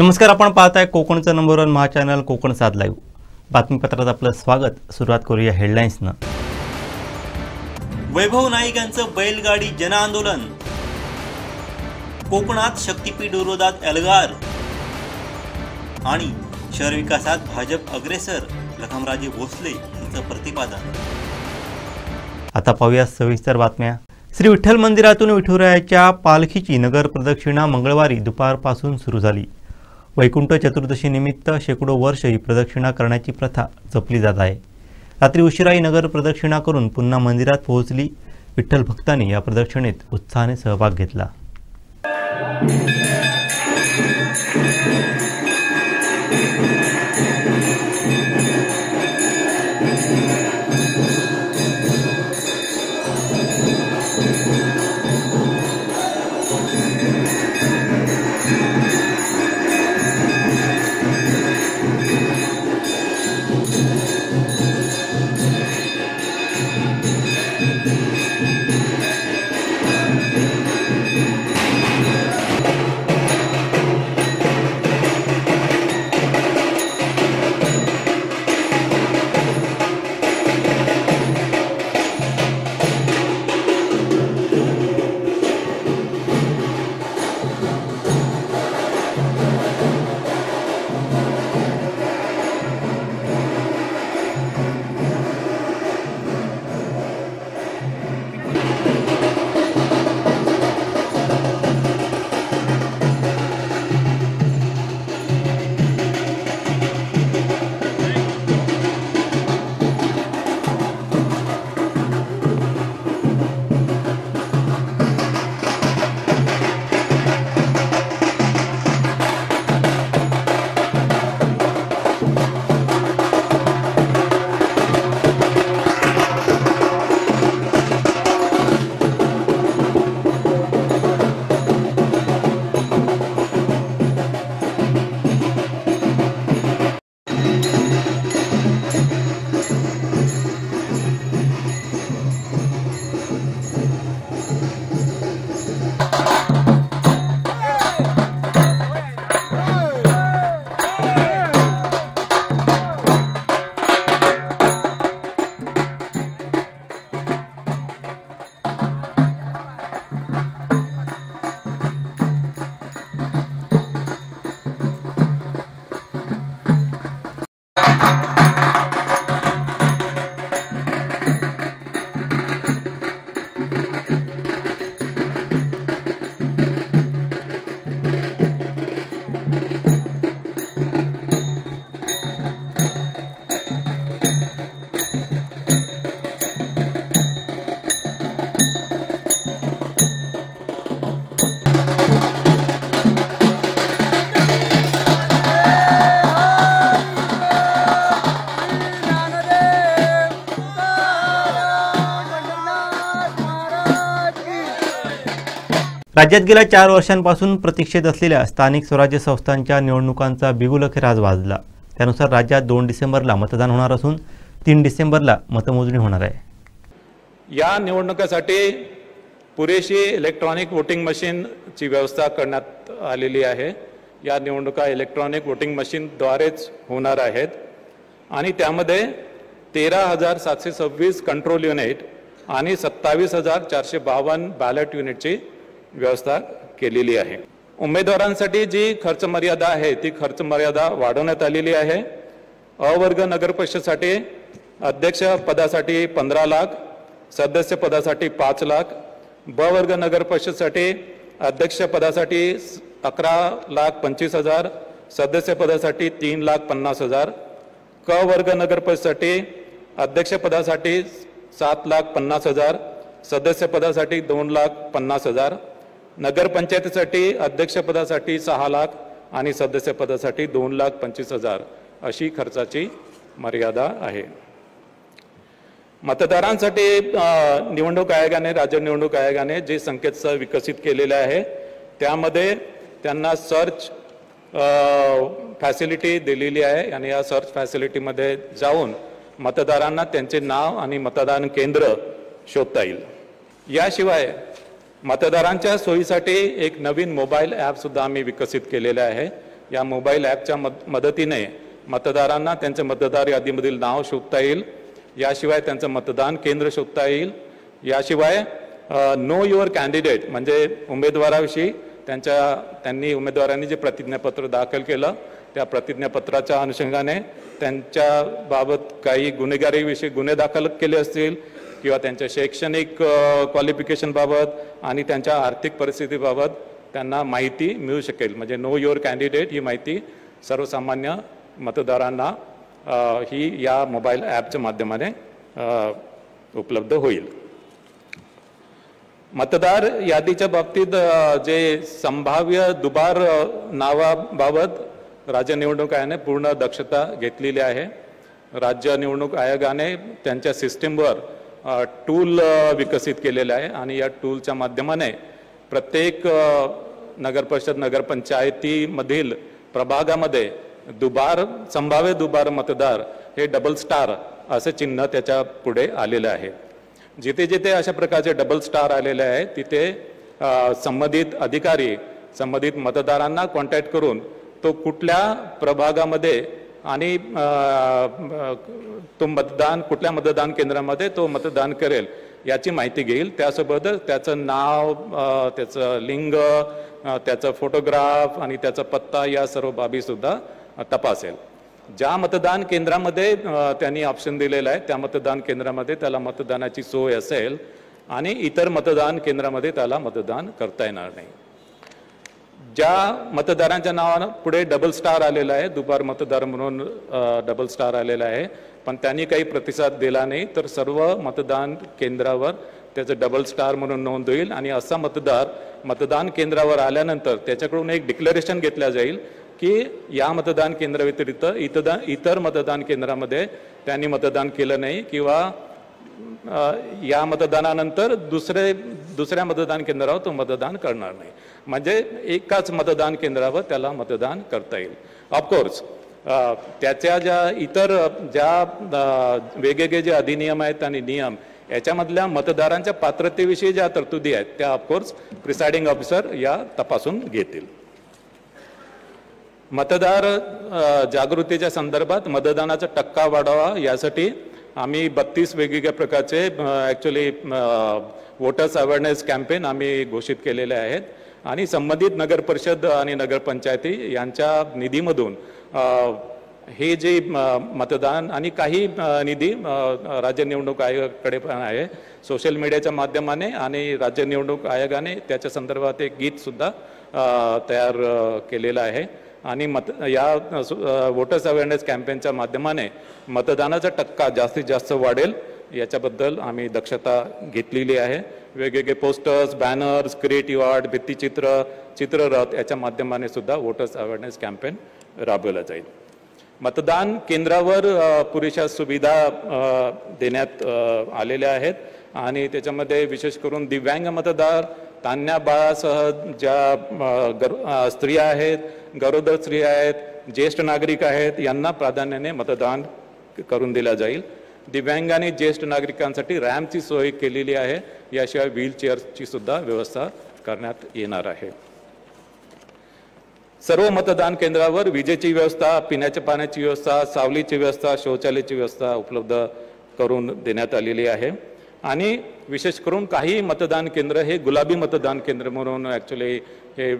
नमस्कार, आपण पाहताय कोकणचं नंबर 1 महा चॅनल कोकण सात लाईव्ह. बातमीपत्रात आपलं स्वागत. सुरुवात करूया हेडलाईन्सनं. वैभव नाईक यांचं बैलगाडी जनआंदोलन. कोकणात शक्तीपीठ विरोधात एल्गार आणि शहर विकासात भाजप अग्रेसर, लखमराजे भोसले यांचं प्रतिपादन. आता पाहूया सविस्तर बातम्या. श्री विठ्ठल मंदिरातून विठुरायाच्या पालखीची नगर प्रदक्षिणा मंगळवारी दुपारपासून सुरू झाली. वैकुंठ चतुर्दशी निमित्त शेकडो वर्ष ही प्रदक्षिणा करण्याची प्रथा जपली जात आहे. रात्री उशिरा ही नगर प्रदक्षिणा करून पुन्हा मंदिरात पोहोचली. विठ्ठल भक्तांनी या प्रदक्षिणेत उत्साहाने सहभाग घेतला. राज्यात गेल्या 4 वर्षांपासून प्रतीक्षेत असलेल्या स्थानिक स्वराज्य संस्थांच्या निवडणुकांचा बिगुल अखेर आज वाजला. त्यानुसार राज्यात 2 डिसेंबरला मतदान होणार असून 3 डिसेंबरला मतमोजणी होणार आहे. या निवडणुकीसाठी पुरेशी इलेक्ट्रॉनिक वोटिंग मशीनची व्यवस्था करण्यात आलेली आहे. या निवडणुका इलेक्ट्रॉनिक वोटिंग मशीनद्वारेच होणार आहेत आणि त्यामध्ये 13,726 कंट्रोल युनिट आणि 27,452 बॅलेट युनिटची व्यवस्था केलेली आहे. उमेदवारांसाठी जी खर्च मर्यादा आहे ती खर्च मर्यादा वाढवण्यात आलेली आहे. अ वर्ग नगर परिषदेसाठी अध्यक्ष पदासाठी 15 लाख, सदस्य पदासाठी 5 लाख. ब वर्ग नगर परिषदेसाठी अध्यक्ष पदासाठी 11,25,000, सदस्य पदासाठी 3,50,000. क वर्ग नगर परिषदेसाठी अध्यक्ष पदासाठी 7,50,000, सदस्य पदासाठी 2,50,000. नगरपंचायतीसाठी अध्यक्षपदासाठी 6 लाख आणि सदस्य पदासाठी 2,25,000 अशी खर्चाची मर्यादा आहे. मतदारांसाठी निवडणूक आयोगाने, राज्य निवडणूक आयोगाने जे संकेतस्थळ विकसित केलेले आहे त्यामध्ये त्यांना सर्च फॅसिलिटी दिलेली आहे आणि या सर्च फॅसिलिटीमध्ये जाऊन मतदारांना त्यांचे नाव आणि मतदान केंद्र शोधता येईल. याशिवाय मतदारांच्या सोयीसाठी एक नवीन मोबाईल ॲप सुद्धा आम्ही विकसित केलेले आहे या मोबाईल ॲपच्या मदतीने मतदारांना त्यांच्या मतदार यादीमधील नाव शोधता येईल. याशिवाय त्यांचं मतदान केंद्र शोधता येईल. याशिवाय नो युअर कॅन्डिडेट म्हणजे उमेदवाराविषयी त्यांनी उमेदवारांनी जे प्रतिज्ञापत्र दाखल केलं त्या प्रतिज्ञापत्राच्या अनुषंगाने त्यांच्याबाबत काही गुन्हेगारीविषयी गुन्हे दाखल केले असतील किंवा त्यांच्या शैक्षणिक क्वालिफिकेशनबाबत आणि त्यांच्या आर्थिक परिस्थितीबाबत त्यांना माहिती मिळू शकेल. म्हणजे नो युअर कॅन्डिडेट ही माहिती सर्वसामान्य मतदारांना ही या मोबाईल ॲपच्या माध्यमाने उपलब्ध होईल. मतदार यादीच्या बाबतीत जे संभाव्य दुबार नावाबाबत राज्य निवडणूक आयोगाने पूर्ण दक्षता घेतलेली आहे. राज्य निवडणूक आयोगाने त्यांच्या सिस्टीमवर टूल विकसित केलेलं आहे आणि या टूलच्या माध्यमाने प्रत्येक नगरपरिषद नगरपंचायतीमधील प्रभागामध्ये संभाव्य दुबार मतदार हे डबल स्टार असे चिन्ह त्याच्या पुढे आलेलं आहे. जिथे जिथे अशा प्रकारचे डबल स्टार आलेले आहे तिथे संबंधित अधिकारी संबंधित मतदारांना कॉन्टॅक्ट करून तो कुठल्या प्रभागामध्ये आणि तो कुठल्या मतदान केंद्रामध्ये तो मतदान करेल याची माहिती घेईल. त्यासोबतच त्याचं नाव, त्याचं लिंग, त्याचा फोटोग्राफ आणि त्याचा पत्ता या सर्व बाबी सुद्धा तपासेल. ज्या मतदान केंद्रामध्ये त्यांनी ऑप्शन दिलेला आहे त्या मतदान केंद्रामध्ये त्याला मतदानाची सोय असेल आणि इतर मतदान केंद्रामध्ये त्याला मतदान करता येणार नाही. ज्या मतदारांच्या नावानं पुढे डबल स्टार आलेला आहे, दुबार मतदार म्हणून डबल स्टार आलेला आहे, पण त्यांनी काही प्रतिसाद दिला नाही तर सर्व मतदान केंद्रावर त्याचं डबल स्टार म्हणून नोंद होईल आणि असा मतदार मतदान केंद्रावर आल्यानंतर त्याच्याकडून एक डिक्लेरेशन घेतलं जाईल की या मतदान केंद्राव्यतिरिक्त इतर मतदान केंद्रामध्ये त्यांनी मतदान केलं नाही किंवा या मतदानानंतर दुसऱ्या मतदान केंद्रावर तो मतदान करणार नाही. म्हणजे एकाच मतदान केंद्रावर त्याला मतदान करता येईल. ऑफकोर्स त्याच्या ज्या वेगवेगळे जे अधिनियम आहेत आणि नियम याच्यामधल्या मतदारांच्या पात्रतेविषयी ज्या तरतुदी आहेत त्या ऑफकोर्स प्रिसाइडिंग ऑफिसर या तपासून घेतील. मतदार जागृतीच्या संदर्भात मतदानाचा टक्का वाढावा यासाठी आम्ही 32 वेगवेगळ्या प्रकारचे ॲक्च्युली वोटर्स अवेअरनेस कॅम्पेन आम्ही घोषित केलेले आहेत आणि संबंधित नगरपरिषद आणि नगरपंचायती यांच्या निधीमधून हे जे मतदान आणि काही निधी राज्य निवडणूक आयोगाकडे पण आहे. सोशल मीडियाच्या माध्यमाने आणि राज्य निवडणूक आयोगाने त्याच्या संदर्भात एक गीतसुद्धा तयार केलेलं आहे आणि या वोटर्स अवेअरनेस कॅम्पेनच्या माध्यमाने मतदानाचा टक्का जास्तीत जास्त वाढेल याच्याबद्दल आम्ही दक्षता घेतलेली आहे. वेगवेगळे पोस्टर्स, बॅनर्स, क्रिएटिव्ह आर्ट, भित्तिचित्र, चित्ररथ याच्या माध्यमाने सुद्धा वोटर्स अवेअरनेस कॅम्पेन राबवला जाईल. मतदान केंद्रावर पुरेशा सुविधा देण्यात आलेल्या आहेत आणि त्याच्यामध्ये विशेष करून दिव्यांग मतदार, तान्ह्या बाळासह ज्या स्त्रिया आहेत, गरोदर स्त्रिया आहेत, ज्येष्ठ नागरिक आहेत यांना प्राधान्याने मतदान करून दिलं जाईल. दिव्यांग आणि ज्येष्ठ नागरिकांसाठी रॅम्पची सोय केलेली आहे. याशिवाय व्हीलचेअर्सची सुद्धा व्यवस्था करण्यात येणार आहे. सर्व मतदान केंद्रावर विजेची व्यवस्था, पिण्याच्या पाण्याची व्यवस्था, सावलीची व्यवस्था, शौचालयाची व्यवस्था उपलब्ध करून देण्यात आलेली आहे आणि विशेष करून काही मतदान केंद्र हे गुलाबी मतदान केंद्र म्हणून ॲक्च्युली हे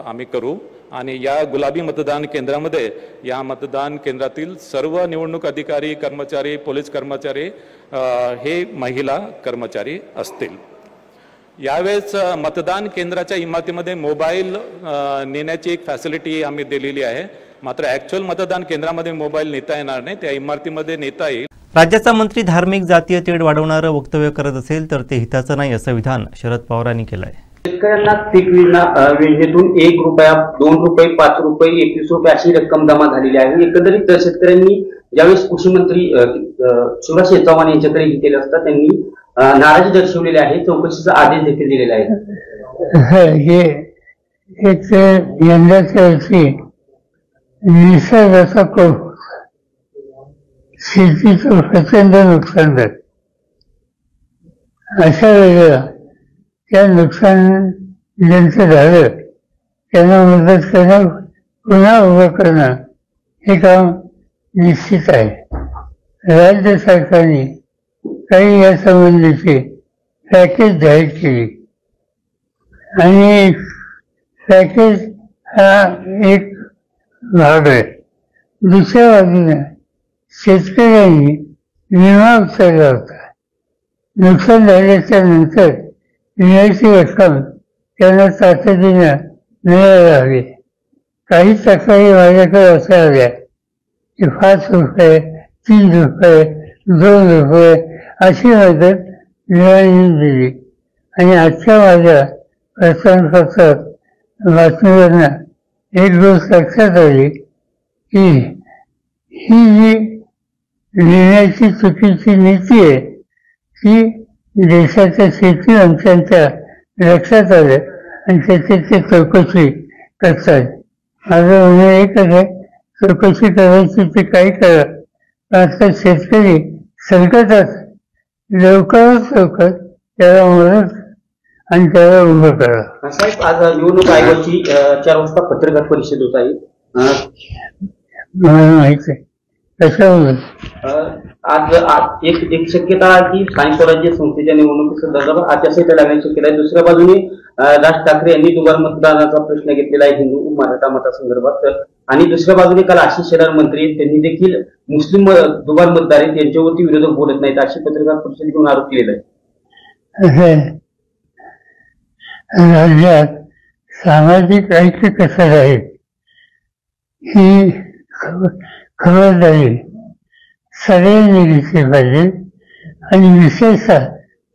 आम्ही करू आणि या गुलाबी मतदान केंद्रामध्ये या मतदान केंद्रातील सर्व निवडणूक अधिकारी, कर्मचारी, पोलीस कर्मचारी हे महिला कर्मचारी असतील. यावेळेस मतदान केंद्राच्या इमारतीमध्ये मोबाईल नेण्याची एक फॅसिलिटी आम्ही दिलेली आहे. मात्र ॲक्च्युअल मतदान केंद्रामध्ये मोबाईल नेता येणार नाही, त्या इमारतीमध्ये नेता येईल. राज्याचा मंत्री धार्मिक जातीय तेढ वाढवणारं वक्तव्य करत असेल तर ते हिताचं नाही असं विधान शरद पवारांनी केलं आहे. शेतकऱ्यांना पीक विमा योजनेतून 1 रुपया, 2 रुपये, 5 रुपये, 21 रुपये अशी रक्कम जमा झालेली आहे. एकंदरीत शेतकऱ्यांनी ज्यावेळेस कृषी मंत्री शिवराज चव्हाण यांच्याकडे केलं असता त्यांनी नाराजी दर्शवलेली आहे. चौकशीचा आदेश देखील दिलेला आहे. हे एक यंदाच्या वर्षी निसर्गाचा कोप, शेतीचं प्रचंड नुकसान झालं. अशा वेळेला त्या नुकसान ज्यांचं झालं त्यांना मदत करणं पुन्हा उभं करणं हे काम निश्चित आहे. राज्य सरकारने काही या संबंधीची पॅकेज जाहीर केली आणि पॅकेज हा एक भाग आहे. दुसऱ्या बाजूने शेतकऱ्यांनी विमा उचलला होता. नुकसान झाल्याच्या नंतर विम्याची रक्कम त्यांना तातडीनं मिळायला हवी. काही तक्रारी माझ्याकडे अशा आल्या की 5 रुपये, 3 रुपये, 2 रुपये अशी मदत विमाने दिली. आणि आजच्या माझ्या वर्तमानपत्रात बातमीवरनं एक गोष्ट लक्षात आली की ही जी विम्याची चुकीची नीती आहे ती देशाच्या शेती मंत्र्यांच्या लक्षात आलं आणि त्याची ते चौकशी करतात. माझं म्हणणं एकच आहे, चौकशी करायची ते काही करा, पण आता शेतकरी संकटात लवकरात लवकर त्याला मदत आणि त्याला उभं करा. साहेब, आज निवडणूक आयोगाची 4 वाजता पत्रकार परिषद होत आहे. मला माहित आहे कशावर. आज एक शक्यता आहे की स्थानिक स्वराज्य संस्थेच्या निवडणुकीसंदर्भात आचारसंहिता लागण्याची शक्यता आहे. दुसऱ्या बाजूने राज ठाकरे यांनी दुबार मतदानाचा प्रश्न घेतलेला आहे हिंदू मराठा मतासंदर्भात. आणि दुसऱ्या बाजूने काल आशिष शेलार मंत्री त्यांनी देखील मुस्लिम दुबार मतदार आहेत यांच्यावरती विरोधक बोलत नाहीत अशी पत्रकार परिषद घेऊन आरोप केलेला आहे. राज्यात सामाजिक ऐक्य कसं राहील ही खबरदारी सगळ्यांनी घेतली पाहिजे. आणि विशेषतः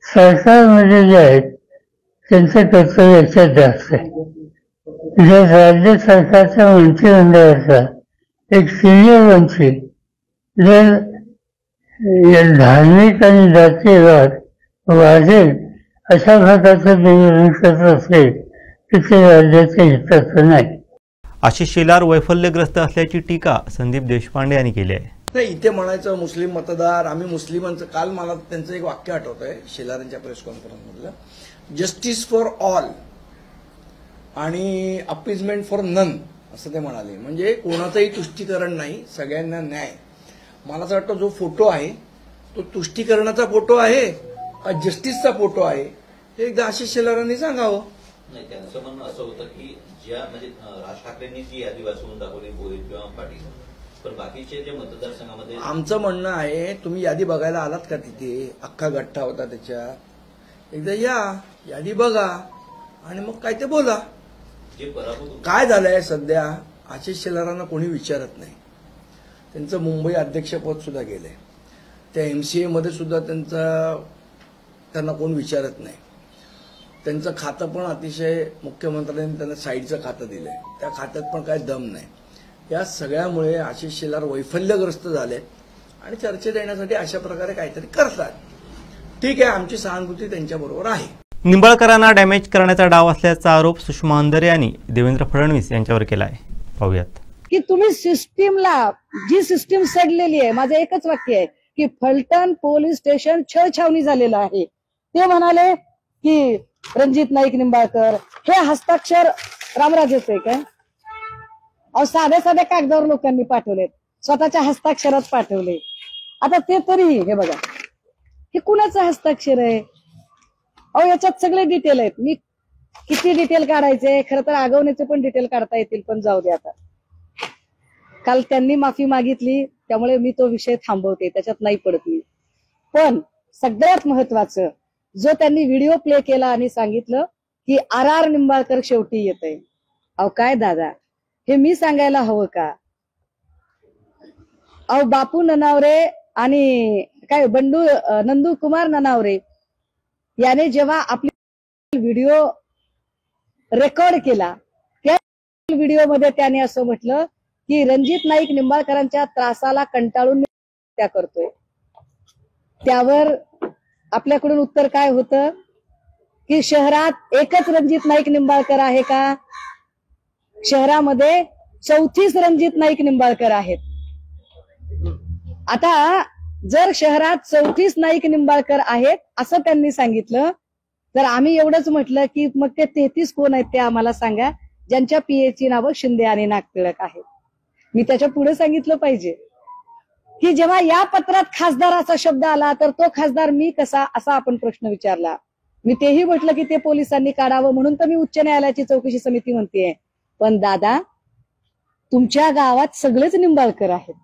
सरकारमध्ये जे आहेत त्यांचं कर्तव्य याच्यात जास्त आहे. जर राज्य सरकारच्या मंत्रिमंडळाचा एक सिनियर मंत्री जर धार्मिक आणि जातीय वाद वाढेल अशा प्रकारचं निवेदन करत असेल तर ते राज्याच्या हिताचं नाही. आशिष शेलार वैफल्यग्रस्त असल्याची टीका संदीप देशपांडे यांनी केली आहे. नाही, इथे म्हणायचं मुस्लिम मतदार आम्ही मुस्लिमांचं, काल मला त्यांचं एक वाक्य आठवत आहे शेलारांच्या प्रेस कॉन्फरन्समधलं, जस्टिस फॉर ऑल आणि अपीजमेंट फॉर नन असं ते म्हणाले. म्हणजे कोणाचंही तुष्टीकरण नाही, सगळ्यांना न्याय. मला असं वाटतं जो फोटो आहे तो तुष्टीकरणाचा फोटो आहे का जस्टिसचा फोटो आहे हे एकदा आशिष शेलारांनी सांगावं. नाही, त्यांचं म्हणणं असं होतं की ज्या म्हणजे राज ठाकरेंनी जी यादी वाचवून दाखवली भोईर किंवा पाटील, पण बाकीचे जे मतदारसंघामध्ये आमचं म्हणणं आहे तुम्ही यादी बघायला आलात का? तिथे अख्खा गठ्ठा होता त्याच्यात. एकदा या यादी बघा आणि मग काय ते बोला. जे पराभूत काय झालंय सध्या आशिष शेलारांना कोणी विचारत नाही. त्यांचं मुंबई अध्यक्षपद सुद्धा गेलंय. त्या MCA मध्ये सुद्धा त्यांना कोण विचारत नाही. त्यांचं खातं पण अतिशय मुख्यमंत्र्यांनी त्यांना साईडचं खातं दिलंय, त्या खात्यात पण काय दम नाही. या सगळ्यामुळे आशिष शेलार वैफल्यग्रस्त झाले आणि चर्चेत येण्यासाठी अशा प्रकारे काहीतरी करतात. ठीक आहे, आमची सहानुभूती त्यांच्याबरोबर आहे. निंबाळकरांना डॅमेज करण्याचा डाव असल्याचा आरोप सुषमा अंधारे यांनी देवेंद्र फडणवीस यांच्यावर केला आहे. पाहूयात. की तुम्ही सिस्टीमला, जी सिस्टीम सडलेली आहे, माझं एकच वाक्य आहे की फलटण पोलीस स्टेशन छळछावणी झालेलं आहे. ते म्हणाले की रणजित नाईक निंबाळकर हे हस्ताक्षर रामराजेच आहे काय? अहो, साध्या साध्या कागदावर लोकांनी पाठवलेत, स्वतःच्या हस्ताक्षरात पाठवले. आता ते तरी हे बघा, हे कुणाचं हस्ताक्षर आहे? अहो, याच्यात सगळे डिटेल आहेत. मी किती डिटेल काढायचे, खरं तर आगवण्याचे पण डिटेल काढता येतील, पण जाऊ दे. आता काल त्यांनी माफी मागितली त्यामुळे मी तो विषय थांबवते, त्याच्यात नाही पडत मी. पण सगळ्यात महत्वाचं, जो त्यांनी व्हिडिओ प्ले केला आणि सांगितलं की RR निंबाळकर शेवटी येतंय. अहो काय दादा, हे मी सांगायला हवं का? अहो, बापू ननावरे आणि काय नंदू कुमार ननावरे याने जेव्हा आपली व्हिडिओ रेकॉर्ड केला त्या व्हिडिओमध्ये त्याने असं म्हटलं की रणजित नाईक निंबाळकरांच्या त्रासाला कंटाळून त्या करतोय. त्यावर आपल्याकडून उत्तर काय होतं की शहरात एकच रणजित नाईक निंबाळकर आहे का? शहरामध्ये 34 रणजित नाईक निंबाळकर आहेत. आता जर शहरात 34 नाईक निंबाळकर आहेत असं त्यांनी सांगितलं, तर आम्ही एवढंच म्हटलं की मग ते 33 कोण आहेत ते आम्हाला सांगा. ज्यांच्या पीएची नावं शिंदे आणि नागटिळक आहेत. मी त्याच्या पुढे सांगितलं पाहिजे की जेव्हा या पत्रात खासदार असा शब्द आला तर तो खासदार मी कसा, असा आपण प्रश्न विचारला. मी तेही म्हटलं की ते पोलिसांनी काढावं, म्हणून तर मी उच्च न्यायालयाची चौकशी समिती म्हणतेय. पण दादा, तुमच्या गावात सगळेच निंबाळकर आहेत,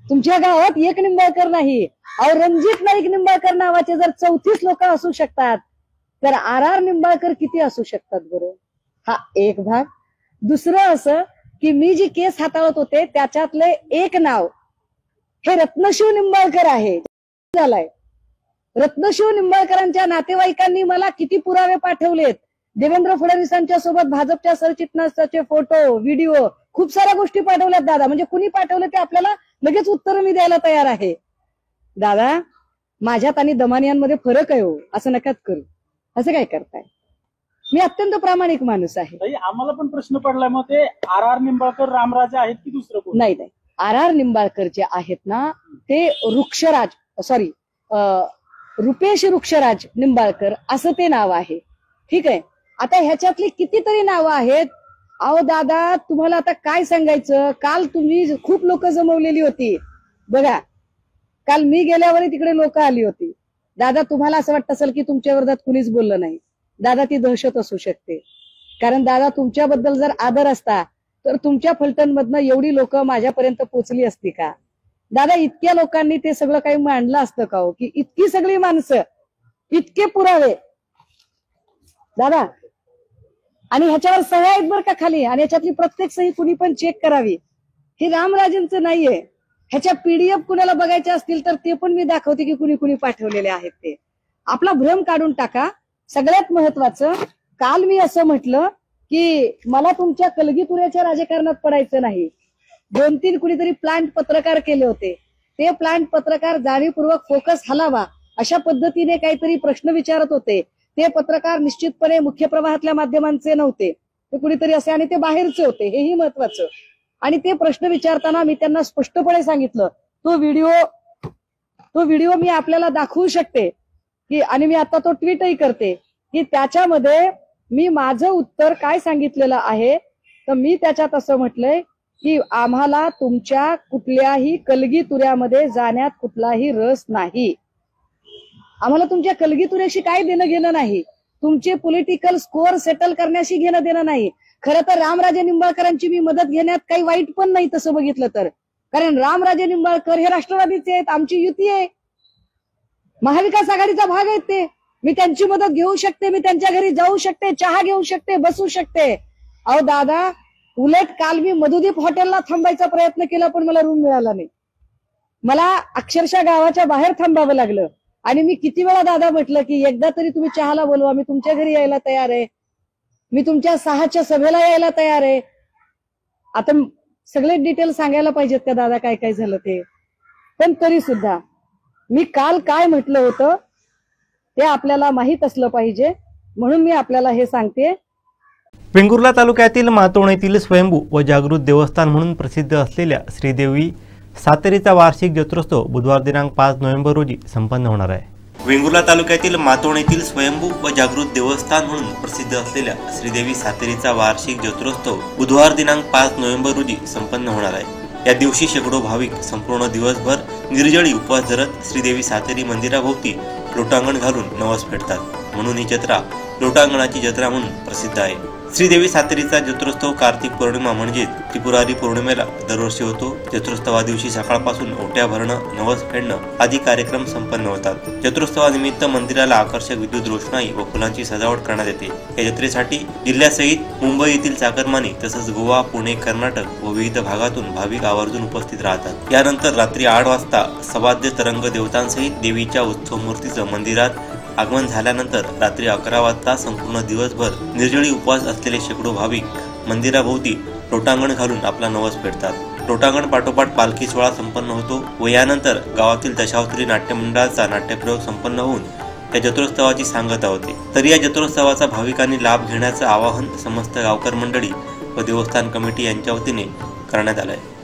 तुमच्या गावात एक निंबाळकर नाही. अहो, रणजित नाईक निंबाळकर नावाचे जर 34 लोक असू शकतात तर RR निंबाळकर किती असू शकतात बरं? हा एक भाग. दुसरं असं की मी जी केस हाताळत होते त्याच्यातले एक नाव हे रत्नशिव निंबाळकर आहे. झालाय रत्नशिव निंबाळकरांच्या नातेवाईकांनी मला किती पुरावे पाठवलेत. देवेंद्र फडणवीसांच्या सोबत भाजपच्या सरचिटणीसाचे फोटो, व्हिडिओ, खूप साऱ्या गोष्टी पाठवल्यात दादा. म्हणजे कुणी पाठवलं ते आपल्याला लगेच उत्तर मी द्यायला तयार आहे. दादा, माझ्यात आणि दमानियांमध्ये फरक आहे हो, असं नकाच करू. असं काय करताय? मी अत्यंत प्रामाणिक माणूस आहे. आम्हाला पण प्रश्न पडलाय, मग ते RR निंबाळकर रामराजे आहेत की दुसरं कोण? नाही, RR निंबाळकर जे आहेत ना ते रुपेश वृक्षराज निंबाळकर असं ते नाव आहे. ठीक आहे. आता ह्याच्यातली कितीतरी नावं आहेत. अहो दादा, तुम्हाला आता काय सांगायचं. काल तुम्ही खूप लोक जमवलेली होती बघा. काल मी गेल्यावर तिकडे लोक आली होती. दादा, तुम्हाला असं वाटत असेल की तुमच्या विरोधात कुणीच बोललं नाही. दादा, ती दहशत असू शकते. कारण दादा, तुमच्याबद्दल जर आदर असता तर तुमच्या फलटणमधनं एवढी लोक माझ्यापर्यंत पोहोचली असती का? दादा, इतक्या लोकांनी ते सगळं काही मांडलं असतं का हो? की इतकी सगळी माणसं, इतके पुरावे दादा, आणि ह्याच्यावर सह्या आहेत बरं का खाली, आणि ह्याच्यातली प्रत्येक सही कुणी पण चेक करावी. हे रामराजेंचं नाहीये. ह्याच्या PDF कुणाला बघायच्या असतील तर ते पण मी दाखवते की कुणी कुणी पाठवलेले आहेत ते. आपला भ्रम काढून टाका. सगळ्यात महत्वाचं, काल मी असं म्हटलं की मला तुमच्या कलगीतुऱ्याच्या राजकारणात पडायचं नाही. 2-3 कुणीतरी प्लांट पत्रकार केले होते. ते प्लांट पत्रकार जाणीवपूर्वक फोकस हलावा अशा पद्धतीने काहीतरी प्रश्न विचारत होते. ते पत्रकार निश्चितपणे मुख्य प्रवाहातल्या माध्यमांचे नव्हते, ते कुणीतरी असे, आणि ते बाहेरचे होते, हेही महत्वाचं. आणि ते प्रश्न विचारताना मी त्यांना स्पष्टपणे सांगितलं, तो व्हिडिओ मी आपल्याला दाखवू शकते की, आणि मी आता तो ट्विटही करते की त्याच्यामध्ये मी माझं उत्तर काय सांगितलेलं आहे. तर मी त्याच्यात असं म्हटलंय की आम्हाला तुमच्या कुठल्याही कलगीतुऱ्यामध्ये जाण्यात कुठलाही रस नाही. आम्हाला तुमच्या कलगीतुऱ्याशी काय देणं घेणं नाही. तुमचे पॉलिटिकल स्कोअर सेटल करण्याशी घेणं देणं नाही. खरं तर रामराजे निंबाळकरांची मी मदत घेण्यात काही वाईट पण नाही तसं बघितलं तर. कारण रामराजे निंबाळकर हे राष्ट्रवादीचे आहेत, आमची युती आहे, महाविकास आघाडीचा भाग आहेत ते. मी त्यांची मदत घेऊ शकते, मी त्यांच्या घरी जाऊ शकते, चहा घेऊ शकते, बसू शकते. अहो दादा, उलट काल मी मधुदीप हॉटेलला थांबायचा प्रयत्न केला पण मला रूम मिळाला नाही. मला अक्षरशः गावाच्या बाहेर थांबावं लागलं. आणि मी किती वेळा दादा म्हटलं की एकदा तरी तुम्ही चहाला बोलवा, मी तुमच्या घरी यायला तयार आहे, मी तुमच्या 6च्या सभेला यायला तयार आहे. आता सगळे डिटेल सांगायला पाहिजेत का दादा काय काय झालं ते? पण तरी सुद्धा मी काल काय म्हटलं होतं ते आपल्याला माहित असलं पाहिजे, म्हणून मी आपल्याला हे सांगते. वेंगुर्ला तालुक्यातील मातोण येथील स्वयंभू व जागृत देवस्थान म्हणून प्रसिद्ध असलेल्या श्रीदेवी सातेरीचा वार्षिक जत्रोत्सव बुधवार दिनांक 5 नोव्हेंबर रोजी संपन्न होणार आहे. वेंगुर्ला तालुक्यातील मातोण येथील स्वयंभू व जागृत देवस्थान म्हणून प्रसिद्ध असलेल्या श्रीदेवी सातेरीचा वार्षिक जत्रोत्सव बुधवार दिनांक 5 नोव्हेंबर रोजी संपन्न होणार आहे. या दिवशी शेकडो भाविक संपूर्ण दिवसभर निर्जळी उपवास धरत श्रीदेवी सातेरी मंदिराभोवती लोटांगण घालून नवस फेडतात. म्हणून ही जत्रा लोटांगणाची जत्रा म्हणून प्रसिद्ध आहे. श्रीदेवी सातेरीचा जत्रोत्सव कार्तिक पौर्णिमा म्हणजे त्रिपुरारी पौर्णिमेला दरवर्षी होतो. जत्रोत्सवा दिवशी सकाळपासून ओट्या भरणं, नवस फेडणं आदी कार्यक्रम संपन्न होतात. जत्रोत्सवानिमित्त मंदिराला आकर्षक विद्युत रोषणाई व फुलांची सजावट करण्यात येते. या जत्रेसाठी जिल्ह्यासहित मुंबई येथील चाकरमानी तसंच गोवा, पुणे, कर्नाटक व विविध भागातून भाविक आवर्जून उपस्थित राहतात. यानंतर रात्री 8 वाजता सवाद्य तरंग देवतांसहित देवीच्या उत्सव मूर्तीचं मंदिरात आगमन झाल्यानंतर रात्री 11 वाजता संपूर्ण दिवसभर निर्जळी उपवास असलेले शेकडो भाविक मंदिराभोवती लोटांगण घालून आपला नवस फेडतात. लोटांगण पाठोपाठ पालखी सोहळा संपन्न होतो व यानंतर गावातील दशावतारी नाट्य मंडळाचा नाट्यप्रयोग संपन्न होऊन या जत्रोत्सवाची सांगता होते. तर या जत्रोत्सवाचा भाविकांनी लाभ घेण्याचं आवाहन समस्त गावकर मंडळी व देवस्थान कमिटी यांच्या वतीने करण्यात आलं आहे.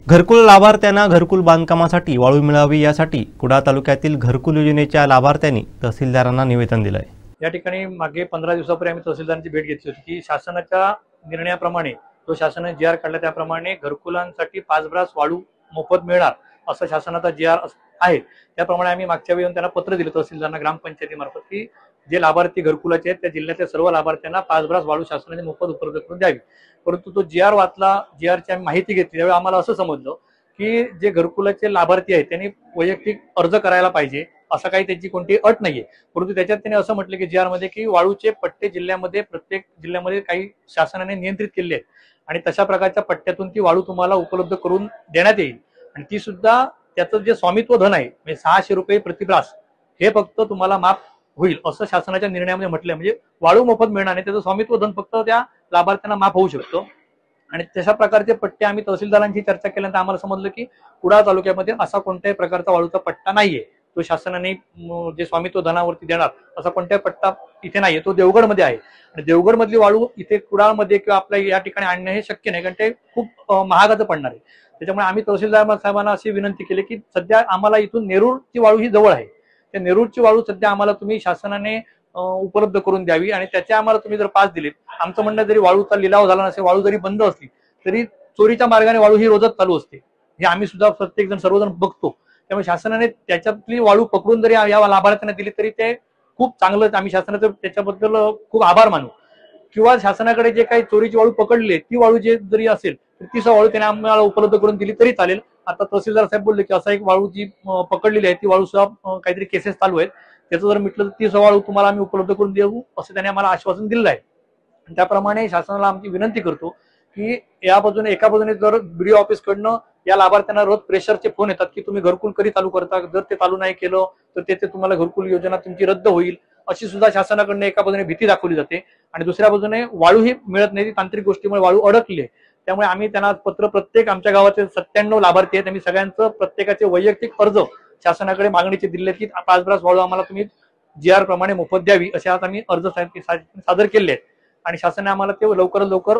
घरकुल लाभार्थ्यांना घरकुल बांधकामासाठी वाळू मिळावी यासाठी कुडाळ तालुक्यातील घरकुल योजनेच्या लाभार्थ्यांनी तहसीलदारांना निवेदन दिलं आहे. या ठिकाणी मागे 15 दिवसापूर्वी आम्ही तहसीलदारांची भेट घेतली होती की शासनाच्या निर्णयाप्रमाणे जो शासनाने जी.आर. काढला त्याप्रमाणे घरकुलांसाठी 5 ब्रास वाळू मोफत मिळणार असं शासनाचा जी.आर. आहे. त्याप्रमाणे आम्ही मागच्या वेळी त्यांना पत्र दिलं तहसीलदारांना ग्रामपंचायतीमार्फत की जे लाभार्थी घरकुलाचे आहेत त्या जिल्ह्यातल्या सर्व लाभार्थ्यांना 5 ब्रास वाळू शासनाने मोफत उपलब्ध करून द्यावी. परंतु तो जी.आर. वाचला, जी.आर.ची आम्ही माहिती घेतली त्यावेळी आम्हाला असं समजलं की जे घरकुलाचे लाभार्थी आहेत त्यांनी वैयक्तिक अर्ज करायला पाहिजे असं काही त्यांची कोणती अट नाहीये. परंतु त्याच्यात त्यांनी असं म्हटलं की जी.आर. मध्ये की वाळूचे पट्टे जिल्ह्यामध्ये प्रत्येक जिल्ह्यामध्ये काही शासनाने नियंत्रित केले आहेत आणि तशा प्रकारच्या पट्ट्यातून ती वाळू तुम्हाला उपलब्ध करून देण्यात येईल आणि ती सुद्धा त्याचं जे स्वामित्व धन आहे म्हणजे 600 रुपये प्रतिब्रास हे फक्त तुम्हाला माफ होईल असं शासनाच्या निर्णयामध्ये म्हटलंय. म्हणजे वाळू मोफत मिळणार नाही, त्याचं स्वामित्व धन फक्त त्या लाभार्थ्यांना माफ होऊ शकतो. आणि तशा प्रकारचे पट्टे आम्ही तहसीलदारांची चर्चा केल्यानंतर आम्हाला समजलं की कुडाळ तालुक्यामध्ये असा कोणत्याही प्रकारचा वाळूचा पट्टा नाहीये. तो शासनाने जे स्वामित्व धनावरती देणार असा कोणत्याही पट्टा इथे नाहीये. तो देवगडमध्ये आहे आणि देवगड मधली वाळू इथे कुडाळमध्ये किंवा आपल्या या ठिकाणी आणणं हे शक्य नाही, कारण ते खूप महागाचं पडणार आहे. त्याच्यामुळे आम्ही तहसीलदार साहेबांना अशी विनंती केली की सध्या आम्हाला इथून नेरूरची वाळू ही जवळ आहे, त्या नेरूरची वाळू सध्या आम्हाला तुम्ही शासनाने उपलब्ध करून द्यावी आणि त्याच्या आम्हाला तुम्ही जर पास दिलेत. आमचं म्हणणं जरी वाळूचा लिलाव झाला नसेल, वाळू जरी बंद असली तरी चोरीच्या मार्गाने वाळू ही रोजच चालू असते, हे आम्ही सुद्धा प्रत्येक जण सर्वजण बघतो. त्यामुळे शासनाने त्याच्यातली वाळू पकडून जरी या लाभार्थ्यांना दिली तरी ते खूप चांगलं, आम्ही शासनाचं त्याच्याबद्दल खूप आभार मानू. किंवा शासनाकडे जे काही चोरीची वाळू पकडली ती वाळू जे जरी असेल तर ती वाळू त्याने आम्हाला उपलब्ध करून दिली तरी चालेल. आता तहसीलदार साहेब बोलले की असा एक वाळू जी पकडलेली आहे ती वाळू सुद्धा काहीतरी केसेस चालू आहेत, त्याचं जर म्हटलं तर ती वाळू तुम्हाला आम्ही उपलब्ध करून देऊ असं त्याने आम्हाला आश्वासन दिलं आहे. त्याप्रमाणे शासनाला आमची विनंती करतो की या बाजूने एका बाजूने जर बीडीओ ऑफिसकडनं या लाभार्थ्यांना रोज प्रेशरचे फोन येतात की तुम्ही घरकुल कधी चालू करता, जर ते चालू नाही केलं तर ते तुम्हाला घरकुल योजना तुमची रद्द होईल अशी सुद्धा शासनाकडनं एका बाजूने भीती दाखवली जाते आणि दुसऱ्या बाजूने वाळूही मिळत नाही, तांत्रिक गोष्टीमुळे वाळू अडकली आहे. त्यामुळे आम्ही त्यांना पत्र, प्रत्येक आमच्या गावाचे 97 लाभार्थी आहेत, आम्ही सगळ्यांचं प्रत्येकाचे वैयक्तिक अर्ज शासनाकडे मागणीचे दिले की 5 ब्रास वाळू आम्हाला तुम्ही जी.आर. प्रमाणे मोफत द्यावी असे आज आम्ही अर्ज सादर केले आहेत आणि शासनाने आम्हाला ते लवकरात लवकर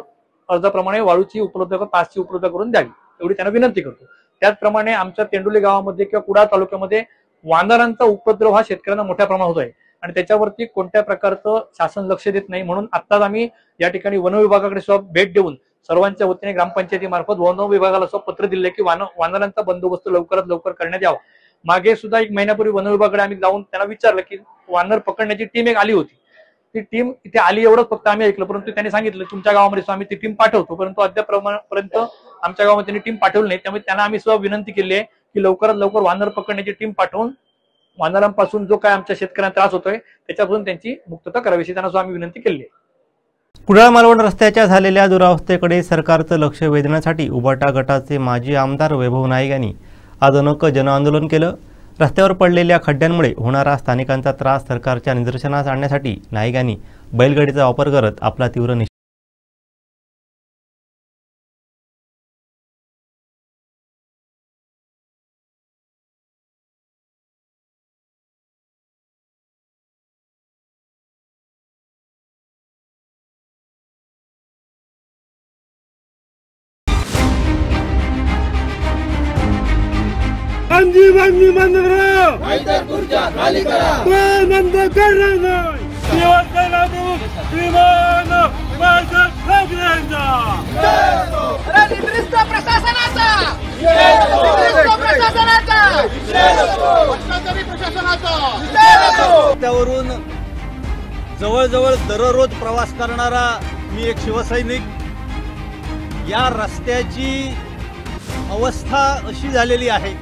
अर्जाप्रमाणे वाळूची उपलब्ध 5ची उपलब्ध करून द्यावी एवढी त्यांना विनंती करतो. त्याचप्रमाणे आमच्या तेंडोली गावामध्ये किंवा कुडाळ तालुक्यामध्ये वानरांचा उपद्रव हा शेतकऱ्यांना मोठ्या प्रमाणात होत आहे आणि त्याच्यावरती कोणत्या प्रकारचं शासन लक्ष देत नाही. म्हणून आत्ताच आम्ही या ठिकाणी वन विभागाकडे सुद्धा भेट देऊन सर्वांच्या वतीने ग्रामपंचायतीमार्फत वन विभागाला सुद्धा पत्र दिले की वानरांचा बंदोबस्त लवकरात लवकर करण्यात यावा. मागे सुद्धा 1 महिन्यापूर्वी वन विभागाकडे आम्ही जाऊन त्यांना विचारलं की वानर पकडण्याची टीम एक आली होती, ती टीम इथे आली एवढंच फक्त आम्ही ऐकलं, परंतु त्यांनी सांगितलं तुमच्या गावामध्ये आम्ही ती टीम पाठवतो, परंतु अद्यापर्यंत आमच्या गावामध्ये त्यांनी टीम पाठवली नाही. त्यामुळे त्यांना आम्ही सुद्धा विनंती केली आहे की लवकरात लवकर वानर पकडण्याची टीम पाठवून वानरांपासून जो काय आमच्या शेतकऱ्यांना त्रास होतोय त्याच्यापासून त्यांची मुक्तता करावी अशी त्यांना सुद्धा आम्ही विनंती केली आहे. कुडाळ मालवण रस्त्याच्या झालेल्या दुरावस्थेकडे सरकारचं लक्ष वेधण्यासाठी उबाटा गटाचे माजी आमदार वैभव नाईक यांनी आज अनोखं जनआंदोलन केलं. रस्त्यावर पडलेल्या खड्ड्यांमुळे होणारा स्थानिकांचा त्रास सरकारच्या निदर्शनास आणण्यासाठी नाईक यांनी बैलगाडीचा वापर करत आपला तीव्र निषेध त्यावरून जवळजवळ दररोज प्रवास करणारा मी एक शिवसैनिक, या रस्त्याची अवस्था अशी झालेली आहे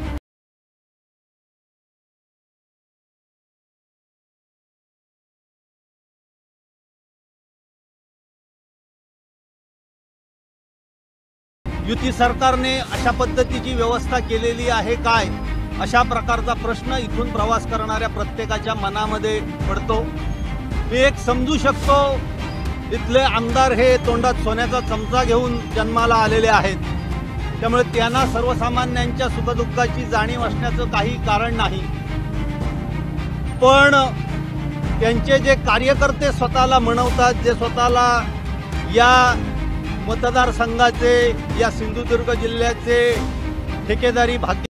युती सरकारने अशा पद्धतीची व्यवस्था केलेली आहे काय, अशा प्रकारचा प्रश्न इथून प्रवास करणाऱ्या प्रत्येकाच्या मनामध्ये पडतो. मी एक समजू शकतो, इथले आमदार हे तोंडात सोन्याचा चमचा घेऊन जन्माला आलेले आहेत, त्यामुळे त्यांना सर्वसामान्यांच्या सुखदुःखाची जाणीव असण्याचं काही कारण नाही. पण त्यांचे जे कार्यकर्ते स्वतःला म्हणवतात, जे स्वतःला या मतदारसंघाचे, या सिंधुदुर्ग जिल्ह्याचे ठेकेदारी भाग्य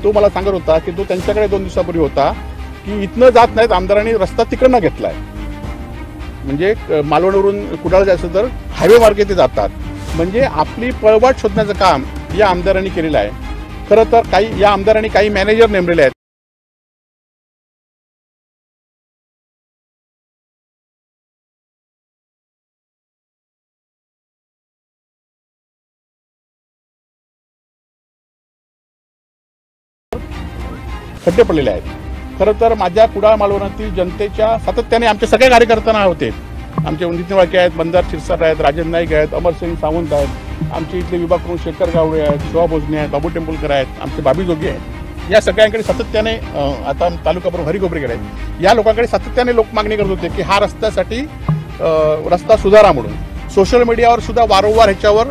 तो मला सांगत होता की तो त्यांच्याकडे 2 दिवसापूर्वी होता की इथनं जात नाहीत, आमदारांनी रस्ता तिकडनं घेतलाय, म्हणजे मालवणवरून कुडाळ जायचं तर हायवे मार्गे ते जातात. म्हणजे आपली पळवाट शोधण्याचं काम या आमदारांनी केलेलं आहे. खरं तर या आमदारांनी काही मॅनेजर नेमलेले आहेत. खड्डे पडलेले आहेत. खरं तर माझ्या कुडाळ मालवणातील जनतेच्या सातत्याने आमच्या सगळ्या कार्यकर्त्यांना होते. आमचे नितीन वाळके आहेत, मंदार शिरसाट आहेत, राजन नाईक आहेत, अमरसिंग सावंत आहेत, आमचे इथले विभाग प्रमुख शेखर गावडे आहेत, शिवा भोजने आहेत, बाबू टेंबुलकर आहेत, आमचे बाबी जोगी आहेत. या सगळ्यांकडे सातत्याने आता तालुका प्रमुख हरिकोपरेकडे आहेत, या लोकांकडे सातत्याने लोक मागणी करत होते की हा रस्त्यासाठी रस्ता सुधारा म्हणून. सोशल मीडियावर सुद्धा वारंवार ह्याच्यावर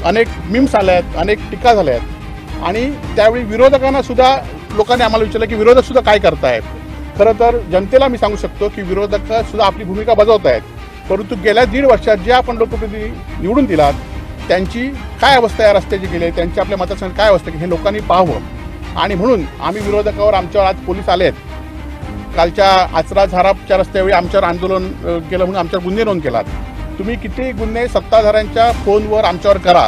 अनेक मीम्स आल्या आहेत, अनेक टीका झाल्या आहेत. आणि त्यावेळी विरोधकांना सुद्धा लोकांनी आम्हाला विचारलं की विरोधक सुद्धा काय करतायत. खरं तर जनतेला मी सांगू शकतो की विरोधक सुद्धा आपली भूमिका बजावत आहेत, परंतु गेल्या 1.5 वर्षात जे आपण लोकप्रतिनिधी निवडून दिलात त्यांची काय अवस्था या रस्त्याची केली आहे, त्यांची आपल्या मतदारसंघात काय अवस्था हे लोकांनी पाहावं. आणि म्हणून आम्ही विरोधकावर आमच्यावर आज पोलीस आले आहेत. कालच्या आचरा झारापच्या रस्त्यावेळी आमच्यावर आंदोलन केलं म्हणून आमच्यावर गुन्हे नोंद केलात. तुम्ही किती गुन्हे सत्ताधाऱ्यांच्या फोनवर आमच्यावर करा,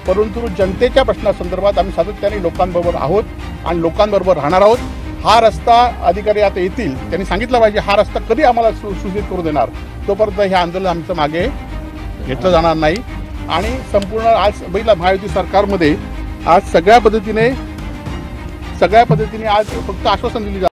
परंतु जनतेच्या प्रश्नासंदर्भात आम्ही सातत्याने लोकांबरोबर आहोत आणि लोकांबरोबर राहणार आहोत. हा रस्ता अधिकारी आता येतील, त्यांनी सांगितलं पाहिजे हा रस्ता कधी आम्हाला सुसूचित करू देणार, तोपर्यंत हे आंदोलन आमचं मागे घेतलं जाणार नाही. आणि संपूर्ण आज बघितला महायुती सरकारमध्ये आज सगळ्या पद्धतीने आज फक्त आश्वासन दिली जात.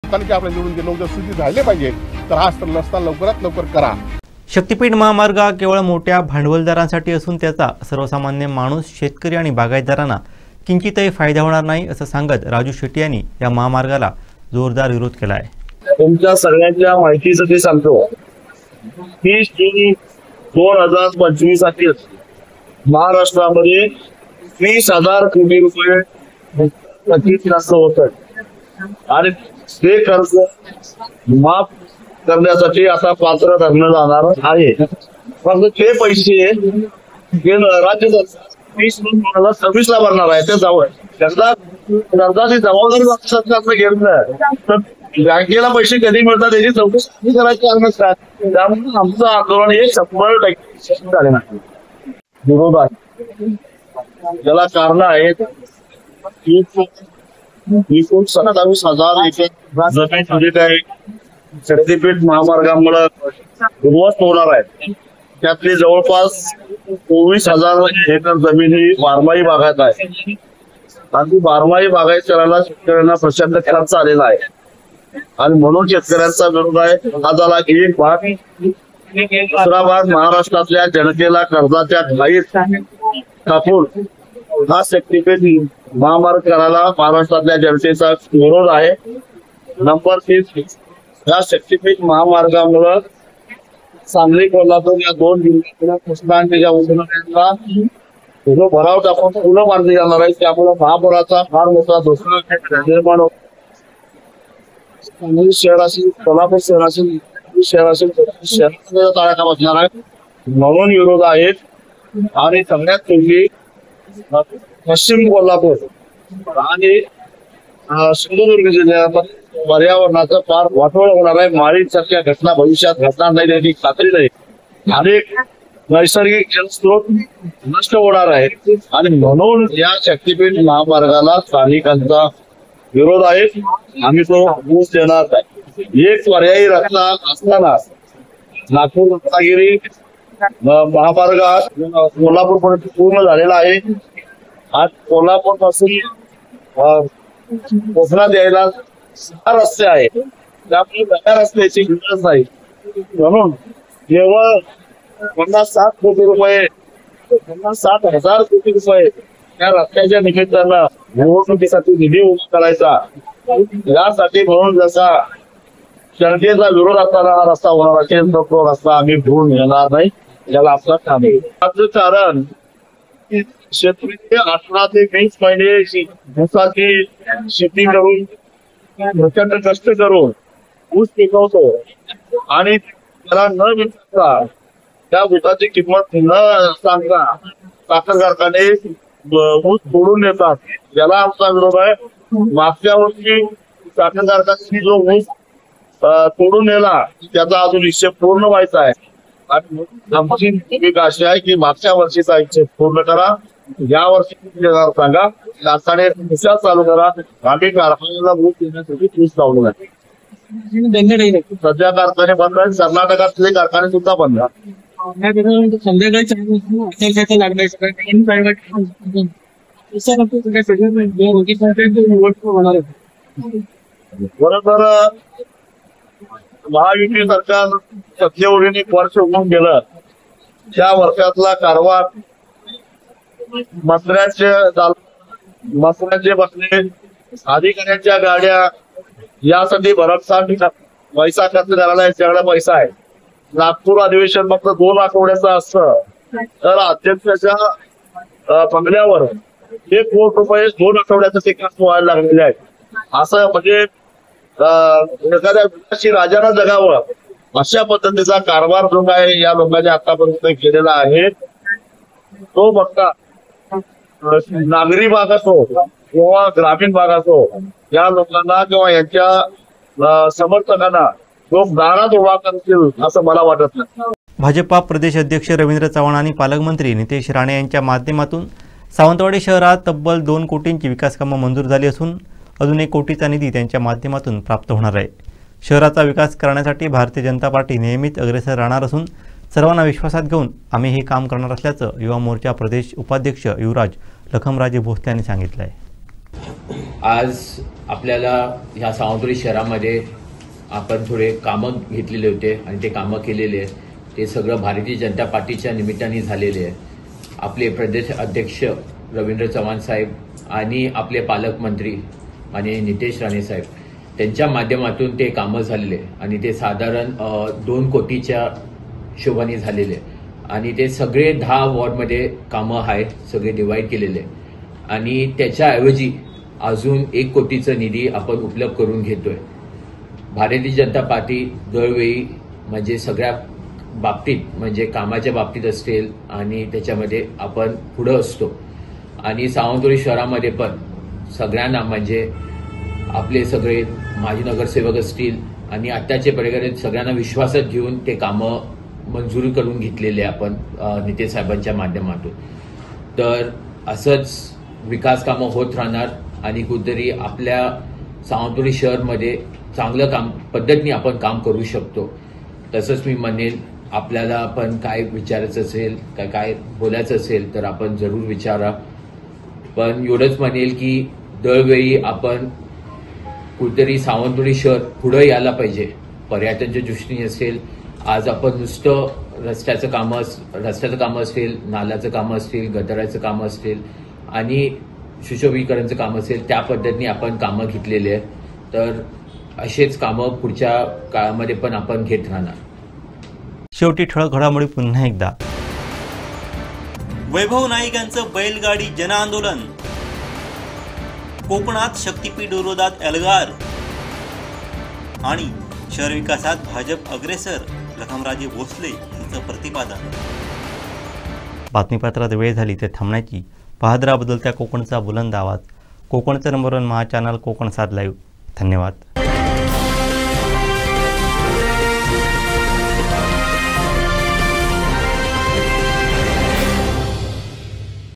आपल्याला निवडून लोक जर सुचित राहिले पाहिजे तर हा रस्ता लवकरात लवकर करा. शक्तीपीठ महामार्ग हा केवळ मोठ्या भांडवलदारांसाठी असून त्याचा सर्वसामान्य माणूस, शेतकरी आणि बागायतदारांना किंचितही फायदा होणार नाही असं सांगत राजू शेट्टी यांनी या महामार्गाला जोरदार विरोध केला आहे. तुमच्या सगळ्यांच्या माहितीसाठी सांगतो की 2025 अखेर महाराष्ट्रामध्ये 20,000 कोटी रुपये जास्त होत आहेत आणि ते कर्ज माफ करण्यासाठी आता पात्र धरलं जाणार आहे. फक्त ते पैसे राज्य सरकार 2026 भरणार आहे. ते कर्जाची जबाबदारी सरकारनं घेतलं तर बँकेला पैसे कधी मिळतात याची चौकशी करायची नसतात. त्यामुळे आमचं आंदोलन हे 100% झाले नाही. विरोध आहे ज्याला कारण आहेत. 27,000 एकर जमीन म्हणजे काय शक्तीपीठ महामार्गामुळे उद्ध्वस्त होणार आहे. त्यातली जवळपास 24,000 एकर जमीन ही बारमाही बागायत आहे आणि बारमाही बागायत करायला शेतकऱ्यांना प्रचंड खर्च आलेला आहे आणि म्हणून शेतकऱ्यांचा विरोध आहे. हा झाला एक भाग. दुसरा भाग महाराष्ट्रातल्या जनतेला कर्जाच्या घाईत टाकून हा शक्तीपीठ महामार्ग करायला महाराष्ट्रातल्या जनतेचा विरोध आहे. नंबर 3 या शक्तीपीठ महामार्गामुळे सांगली, कोल्हापूर या 2 जिल्ह्यातल्या कृष्णांच्या उद्योगांना जो भराव टाकून पुन्हा मारली जाणार आहे. त्यामुळे महापुराचा फार मोठा धोका निर्माण होतो. सांगली शहर असेल, कोल्हापूर शहर असेल, शहर असेल, शहरामध्ये ताळ्या बसणार आहे. म्हणून विरोध आहेत. आणि सगळ्यात पूर्वी पश्चिम कोल्हापूर आणि सिंधुदुर्ग जिल्ह्यात पर्यावरणाचा फार वाटोळ होणार आहे. माळीसारख्या घटना भविष्यात घडणार नाही याची खात्री नाही. अनेक नैसर्गिक जलस्रोत नष्ट होणार आहेत आणि म्हणून या शक्तीपीठ महामार्गाला स्थानिकांचा विरोध आहे. आम्ही तो ऊस देणार नाही. एक पर्यायी रस्ता असताना नागपूर रत्नागिरी महामार्ग कोल्हापूर पर्यंत पूर्ण झालेला आहे. आज कोल्हापूर पासून कोकणात यायला 6 रस्ते आहेत. त्यामुळे त्या रस्त्याची गरज नाही. म्हणून केवळ 50-60 कोटी रुपये 50-60,000 कोटी रुपये त्या रस्त्याच्या निमित्तानं निवडणुकीसाठी निधी उभा करायचा. यासाठी म्हणून जसा जनतेचा विरोध असताना हा रस्ता होणार असेल तर तो रस्ता आम्ही घेऊन येणार नाही, याला आपलं काम आहे. त्याचं कारण शेतकरी 18 ते 20 महिने ऊसाची शेती करून प्रचंड कष्ट करून ऊस पिकवतो आणि त्याला न विकता त्या ऊसाची किंमत न सांगता साखर कारखाने ऊस तोडून येतात, याला आमचा विरोध आहे. मागच्या वर्षी साखर कारखान्याने जो ऊस तोडून नेला त्याचा अजून हिशेब पूर्ण व्हायचा आहे आणि आमची एक आशा आहे की मागच्या वर्षीचा हिशेब पूर्ण करा, या वर्षी सांगा कारखाने चालू करा. आम्ही कारखान्याला ऊस देण्यासाठी ऊस लावलो आहे. सध्या कारखाने बंद आहेत, कर्नाटकातले कारखाने सुद्धा बंद आहेत. बरोबर महायुती सरकार सत्तेवरून 1 वर्ष होऊन गेलं. त्या वर्षातला कारभार मंत्र्यांचे बसले, अधिकाऱ्यांच्या गाड्या यासाठी भरमसाठ पैसा खर्च करायला याच्याकडे पैसा आहे. नागपूर अधिवेशन फक्त 2 आठवड्याचं असतं तर अध्यक्षाच्या बंगल्यावर 1 कोटी रुपये 2 आठवड्याचं ते खर्च व्हायला लागलेले आहेत. असं म्हणजे एखाद्या विलासी राजानं जगावं अशा पद्धतीचा कारभार जो आहे या लोकांनी आतापर्यंत केलेला आहे. तो बघता नागरी भाग असो किंवा ग्रामीण भाग असो या लोकांना किंवा यांच्या समर्थकांना लोक दारात उभा करतील असं मला वाटत नाही. भाजपा प्रदेश अध्यक्ष रवींद्र चव्हाण आणि पालकमंत्री नितेश राणे यांच्या माध्यमातून सावंतवाडी शहरात तब्बल 2 कोटींची विकास कामं मंजूर झाली असून अजून 1 कोटीचा निधी त्यांच्या माध्यमातून प्राप्त होणार आहे. शहराचा विकास करण्यासाठी भारतीय जनता पार्टी नेहमीच अग्रेसर राहणार असून सर्वांना विश्वासात घेऊन आम्ही हे काम करणार असल्याचं युवा मोर्चा प्रदेश उपाध्यक्ष युवराज लखमराजे भोसले यांनी सांगितलं आहे. आज आपल्याला ह्या सावंतवाडी शहरामध्ये आपण थोडे कामं घेतलेले होते आणि ते कामं केलेले आहेत. ते सगळं भारतीय जनता पार्टीच्या निमित्ताने झालेले आहे. आपले प्रदेश अध्यक्ष रवींद्र चव्हाण साहेब आणि आपले पालकमंत्री आणि नितेश राणे साहेब त्यांच्या माध्यमातून ते कामं झालेले आणि ते साधारण 2 कोटीच्या हिशोबाने झालेले आणि ते सगळे 10 वॉर्डमध्ये कामं आहेत, सगळे डिवाइड केलेले आणि त्याच्याऐवजी अजून 1 कोटीचा निधी आपण उपलब्ध करून घेतोय. भारतीय जनता पार्टी दरवेळी म्हणजे सगळ्या बाबतीत म्हणजे कामाच्या बाबतीत असेल आणि त्याच्यामध्ये आपण पुढं असतो आणि सावंतवाडी शहरामध्ये पण सगळ्यांना म्हणजे आपले सगळे माजी नगरसेवक असतील आणि आत्ताचे पर्यटक सगळ्यांना विश्वासात घेऊन ते कामं मंजूर करून घेतलेले आपण नितेश साहेबांच्या माध्यमातून. तर असंच विकास कामं होत राहणार आणि कुठेतरी आपल्या सावंतवाडी शहरमध्ये चांगलं काम पद्धतीने आपण काम करू शकतो. तसंच मी म्हणेन आपल्याला पण काय विचारायचं असेल काय बोलायचं असेल तर आपण जरूर विचारा. पण एवढंच म्हणेल की दरवेळी आपण कुठेतरी सावंतवाडी शहर पुढे यायला पाहिजे पर्यटनाच्या दृष्टीने असेल. आज आपण नुसतं रस्त्याचं कामं असेल, नाल्याचं कामं असतील, गटाराचं कामं असतील आणि सुशोभीकरणाचं काम असेल त्या पद्धतीने आपण कामं घेतलेली आहेत. तर असेच कामं पुढच्या काळामध्ये पण आपण घेत राहणार. शेवटी ठळक घडामोडी पुन्हा एकदा. वैभव नाईक यांचं बैलगाडी जनआंदोलन, कोकणात शक्तीपीठ विरोधात एल्गार आणि शहर विकासात भाजप अग्रेसर लखमराजे भोसले यांचं प्रतिपादन. बातमीपत्रात वेळ झाली ते थांबण्याची. पाहत राहा बदलत्या कोकणचा बुलंद आवाज. कोकणचं नंबर 1 महा चॅनल कोकण 7 लाईव्ह. धन्यवाद.